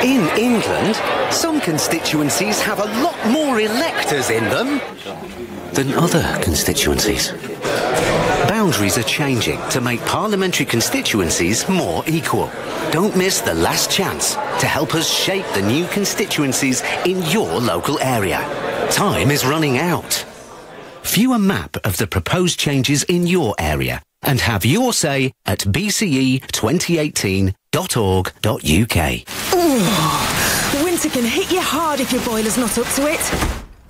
In England, some constituencies have a lot more electors in them than other constituencies. Boundaries are changing to make parliamentary constituencies more equal. Don't miss the last chance to help us shape the new constituencies in your local area. Time is running out. View a map of the proposed changes in your area and have your say at bce2018.org.uk. Winter can hit you hard if your boiler's not up to it.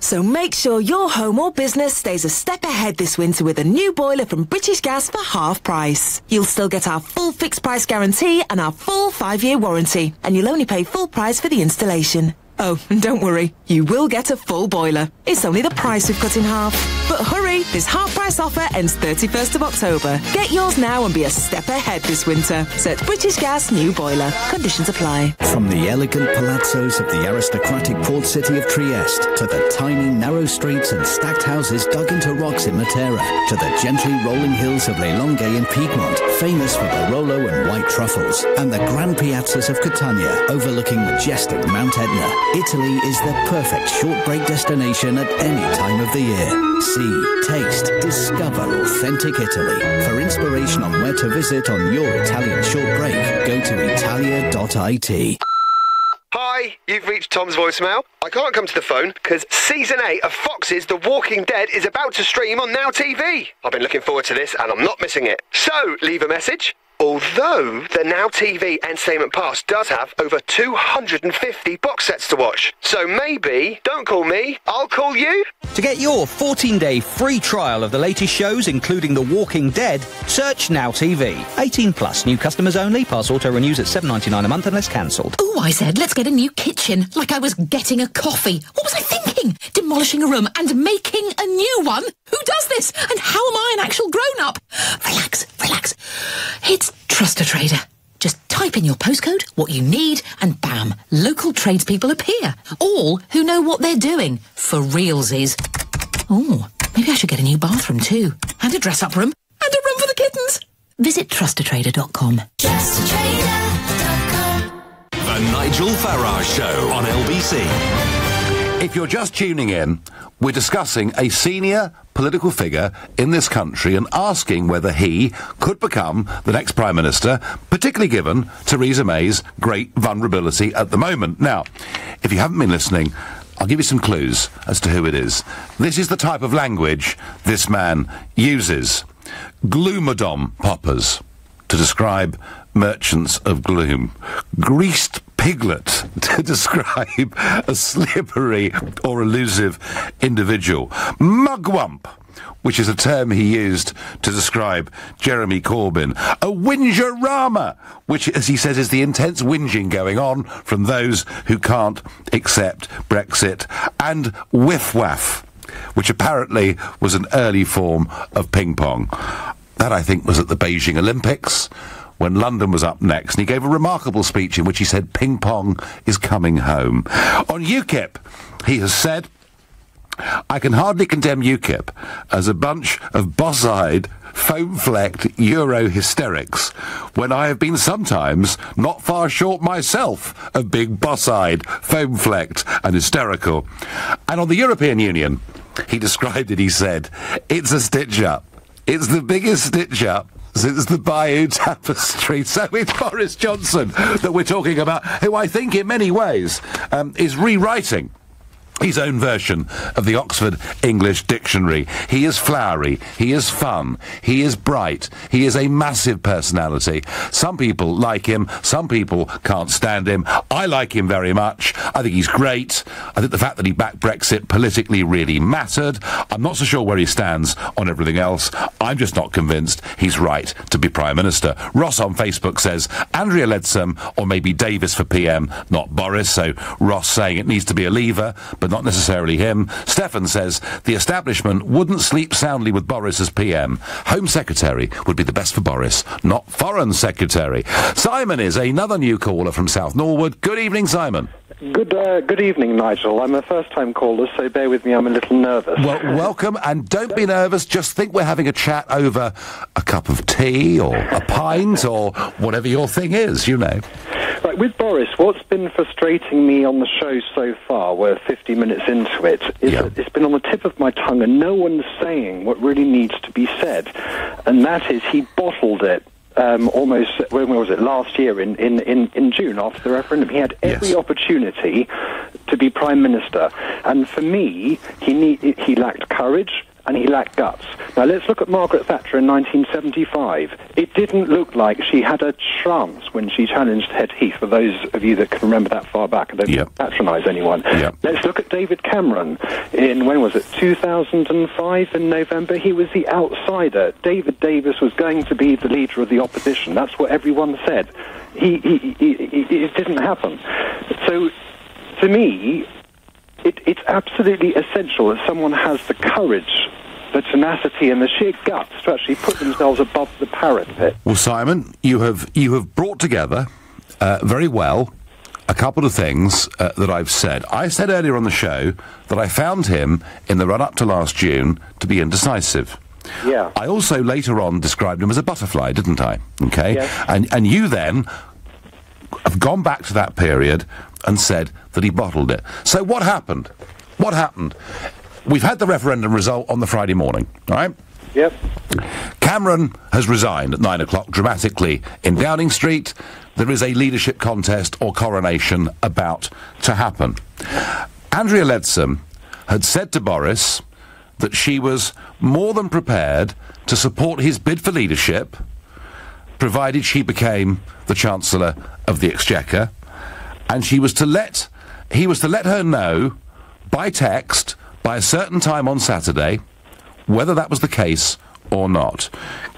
So make sure your home or business stays a step ahead this winter with a new boiler from British Gas for half price. You'll still get our full fixed price guarantee and our full 5-year warranty, and you'll only pay full price for the installation. Oh, and don't worry, you will get a full boiler. It's only the price we've cut in half. But hurry, this half-price offer ends 31st of October. Get yours now and be a step ahead this winter. Search British Gas New Boiler. Conditions apply. From the elegant palazzos of the aristocratic port city of Trieste to the tiny, narrow streets and stacked houses dug into rocks in Matera to the gently rolling hills of Le Longue in Piedmont, famous for Barolo and white truffles, and the grand piazzas of Catania overlooking majestic Mount Etna. Italy is the perfect short break destination at any time of the year. See, taste, discover authentic Italy. For inspiration on where to visit on your Italian short break, go to italia.it. Hi, you've reached Tom's voicemail. I can't come to the phone because Season 8 of Fox's The Walking Dead is about to stream on Now TV. I've been looking forward to this and I'm not missing it. So, leave a message. Although the Now TV Entertainment Pass does have over 250 box sets to watch. So maybe, don't call me, I'll call you. To get your 14-day free trial of the latest shows, including The Walking Dead, search Now TV. 18 plus, new customers only. Pass auto renews at $7.99 a month unless cancelled. Oh, I said, let's get a new kitchen, like I was getting a coffee. What was I thinking? Demolishing a room and making a new one? Who does this? And how am I an actual grown-up? Relax, relax. It's Trust a Trader. Just type in your postcode, what you need, and bam, local tradespeople appear. All who know what they're doing. For realsies. Oh, maybe I should get a new bathroom too. And a dress-up room. And a room for the kittens. Visit trustatrader.com. Trustatrader.com. The Nigel Farage Show on LBC. If you're just tuning in, we're discussing a senior political figure in this country and asking whether he could become the next Prime Minister, particularly given Theresa May's great vulnerability at the moment. Now, if you haven't been listening, I'll give you some clues as to who it is. This is the type of language this man uses. Gloomadom poppers, to describe merchants of gloom. Greased piglet, to describe a slippery or elusive individual. Mugwump, which is a term he used to describe Jeremy Corbyn. A whingerama, which, as he says, is the intense whinging going on from those who can't accept Brexit. And whiff-waff, which apparently was an early form of ping-pong. That, I think, was at the Beijing Olympics, when London was up next, and he gave a remarkable speech in which he said ping-pong is coming home. On UKIP, he has said, I can hardly condemn UKIP as a bunch of boss-eyed, foam-flecked Euro hysterics, when I have been sometimes not far short myself of big boss-eyed, foam-flecked and hysterical. And on the European Union, he described it, he said, it's a stitch-up. It's the biggest stitch-up since the Bayeux Tapestry. So it's Boris Johnson that we're talking about, who I think in many ways is rewriting his own version of the Oxford English Dictionary. He is flowery, he is fun, he is bright, he is a massive personality. Some people like him, some people can't stand him. I like him very much. I think he's great. I think the fact that he backed Brexit politically really mattered. I'm not so sure where he stands on everything else. I'm just not convinced he's right to be Prime Minister. Ross on Facebook says, Andrea Leadsom or maybe Davis for PM, not Boris. So Ross saying it needs to be a leaver, but not necessarily him. Stefan says the establishment wouldn't sleep soundly with Boris as PM. Home Secretary would be the best for Boris, not Foreign Secretary. Simon is another new caller from South Norwood. Good evening, Simon. Good evening, Nigel. I'm a first-time caller, so bear with me, I'm a little nervous. Well, welcome, and don't be nervous. Just think we're having a chat over a cup of tea or a pint or whatever your thing is, you know. Right, with Boris, what's been frustrating me on the show so far, we're 50 minutes into it, is that it's been on the tip of my tongue and no one's saying what really needs to be said. And that is, he bottled it. Almost, when was it, last year in June after the referendum. He had every opportunity to be Prime Minister. And for me, he lacked courage and he lacked guts. Now, let's look at Margaret Thatcher in 1975. It didn't look like she had a chance when she challenged Ted Heath, for those of you that can remember that far back. I don't patronise anyone. Let's look at David Cameron in, when was it, 2005 in November? He was the outsider. David Davis was going to be the leader of the opposition. That's what everyone said. It didn't happen. So, to me, it's absolutely essential that someone has the courage, the tenacity and the sheer guts to actually put themselves above the parapet. Well, Simon, you have brought together very well a couple of things that I've said. I said earlier on the show that I found him in the run-up to last June to be indecisive. Yeah. I also later on described him as a butterfly, didn't I? Okay. Yes. And you then have gone back to that period and said that he bottled it. So what happened? What happened? We've had the referendum result on the Friday morning, all right? Yep. Cameron has resigned at 9 o'clock dramatically in Downing Street. There is a leadership contest or coronation about to happen. Andrea Leadsom had said to Boris that she was more than prepared to support his bid for leadership, provided she became the Chancellor of the Exchequer, and he was to let her know by text by a certain time on Saturday whether that was the case or not.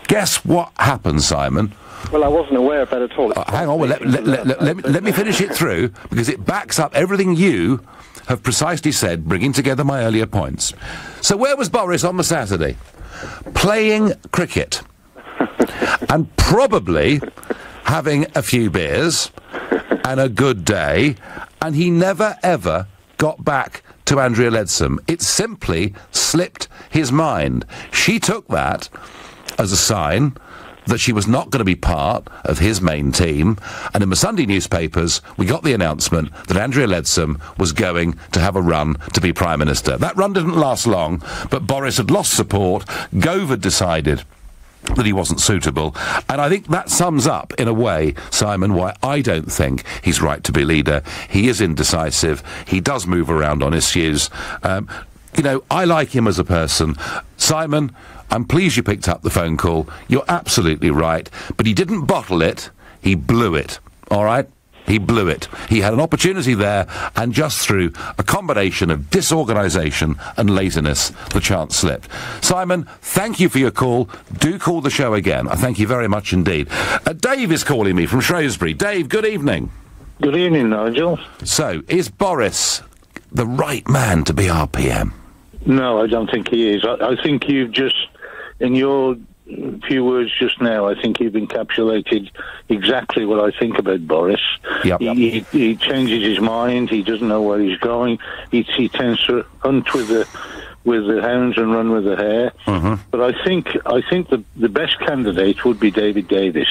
Guess what happened, Simon? Well, I wasn't aware of that at all. Hang on, well, let me finish it through, because it backs up everything you have precisely said, bringing together my earlier points. So where was Boris on the Saturday? Playing cricket. And probably having a few beers and a good day, and he never, ever got back to Andrea Leadsom. It simply slipped his mind. She took that as a sign that she was not going to be part of his main team, and in the Sunday newspapers we got the announcement that Andrea Leadsom was going to have a run to be Prime Minister. That run didn't last long, but Boris had lost support. Gove had decided that he wasn't suitable, and I think that sums up, in a way, Simon, why I don't think he's right to be leader. He is indecisive. He does move around on issues. You know, I like him as a person. Simon, I'm pleased you picked up the phone call. You're absolutely right, but he didn't bottle it. He blew it, all right? He blew it. He had an opportunity there, and just through a combination of disorganisation and laziness, the chance slipped. Simon, thank you for your call. Do call the show again. I thank you very much indeed. Dave is calling me from Shrewsbury. Dave, good evening. Good evening, Nigel. So, is Boris the right man to be our PM? No, I don't think he is. I think you've just, in your few words just now, I think you've encapsulated exactly what I think about Boris. Yep. He changes his mind. He doesn't know where he's going. He tends to hunt with the hounds and run with the hare. Mm-hmm. But I think the best candidate would be David Davis.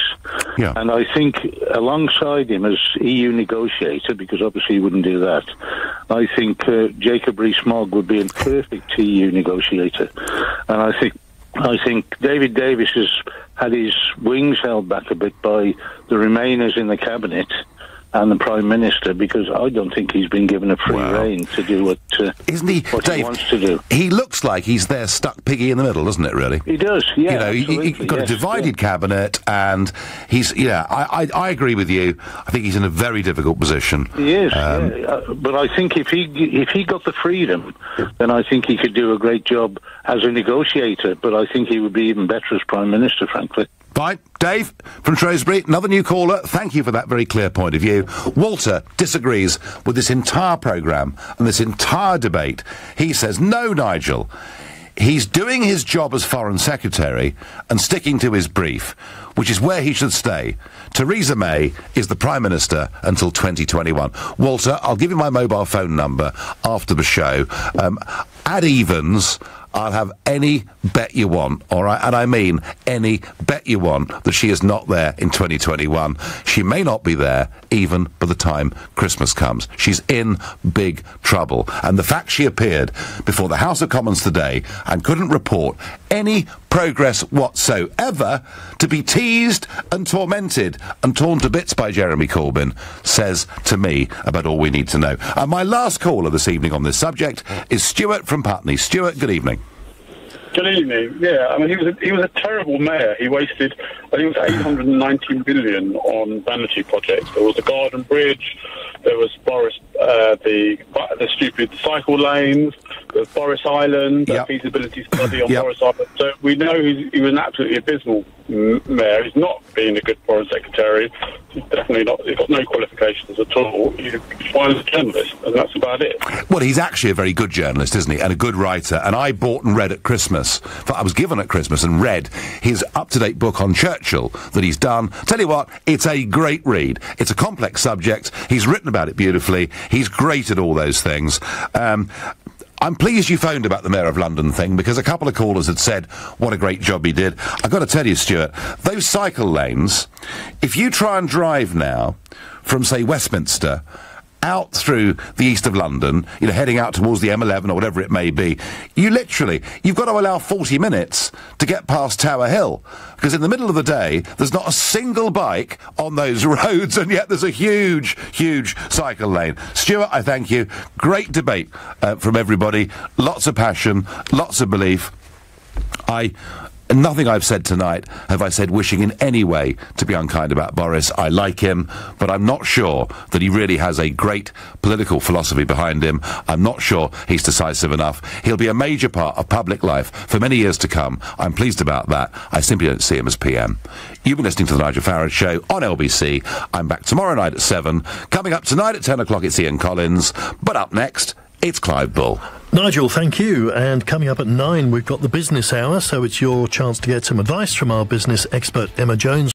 Yeah. And I think alongside him as EU negotiator, because obviously he wouldn't do that, I think Jacob Rees-Mogg would be a perfect EU negotiator. And I think David Davis has had his wings held back a bit by the Remainers in the cabinet and the Prime Minister, because I don't think he's been given a free rein to do what he wants to do. He looks like he's there stuck piggy in the middle, doesn't it, really? He does, yeah. You know, he's got a divided cabinet, and he's, I agree with you. I think he's in a very difficult position. He is, but I think if he got the freedom, then I think he could do a great job as a negotiator, but I think he would be even better as Prime Minister, frankly. Right, Dave from Shrewsbury, another new caller. Thank you for that very clear point of view. Walter disagrees with this entire programme and this entire debate. He says, no, Nigel, he's doing his job as Foreign Secretary and sticking to his brief, which is where he should stay. Theresa May is the Prime Minister until 2021. Walter, I'll give you my mobile phone number after the show. At evens, I'll have any bet you want, all right? And I mean any bet you want that she is not there in 2021. She may not be there even by the time Christmas comes. She's in big trouble. And the fact she appeared before the House of Commons today and couldn't report any progress whatsoever, to be teased and tormented and torn to bits by Jeremy Corbyn, says to me about all we need to know. And my last caller this evening on this subject is Stuart from Putney. Stuart, good evening. Good evening. Yeah, I mean, he was a terrible mayor. He wasted, I think it was 890 million on vanity projects. There was the Garden Bridge, there was Boris, the stupid cycle lanes, there was Boris Island, a feasibility study on Boris Island. So we know he was an absolutely abysmal mayor. He's not been a good foreign secretary. He's definitely not. He's got no qualifications at all. He's fine as a journalist, and that's about it. Well, he's actually a very good journalist, isn't he? And a good writer. And I bought and read at Christmas. I was given at Christmas and read his up-to-date book on Churchill that he's done. Tell you what, it's a great read. It's a complex subject. He's written about it beautifully. He's great at all those things. I'm pleased you phoned about the Mayor of London thing, because a couple of callers had said what a great job he did. I've got to tell you, Stuart, those cycle lanes, if you try and drive now from, say, Westminster out through the east of London, you know, heading out towards the M11 or whatever it may be, you've got to allow 40 minutes to get past Tower Hill. Because in the middle of the day, there's not a single bike on those roads, and yet there's a huge, huge cycle lane. Stuart, I thank you. Great debate from everybody. Lots of passion, lots of belief. Nothing I've said tonight have I said wishing in any way to be unkind about Boris. I like him, but I'm not sure that he really has a great political philosophy behind him. I'm not sure he's decisive enough. He'll be a major part of public life for many years to come. I'm pleased about that. I simply don't see him as PM. You've been listening to the Nigel Farage Show on LBC. I'm back tomorrow night at 7. Coming up tonight at 10 o'clock, it's Ian Collins. But up next, it's Clive Bull. Nigel, thank you. And coming up at 9, we've got the business hour, so it's your chance to get some advice from our business expert, Emma Jones.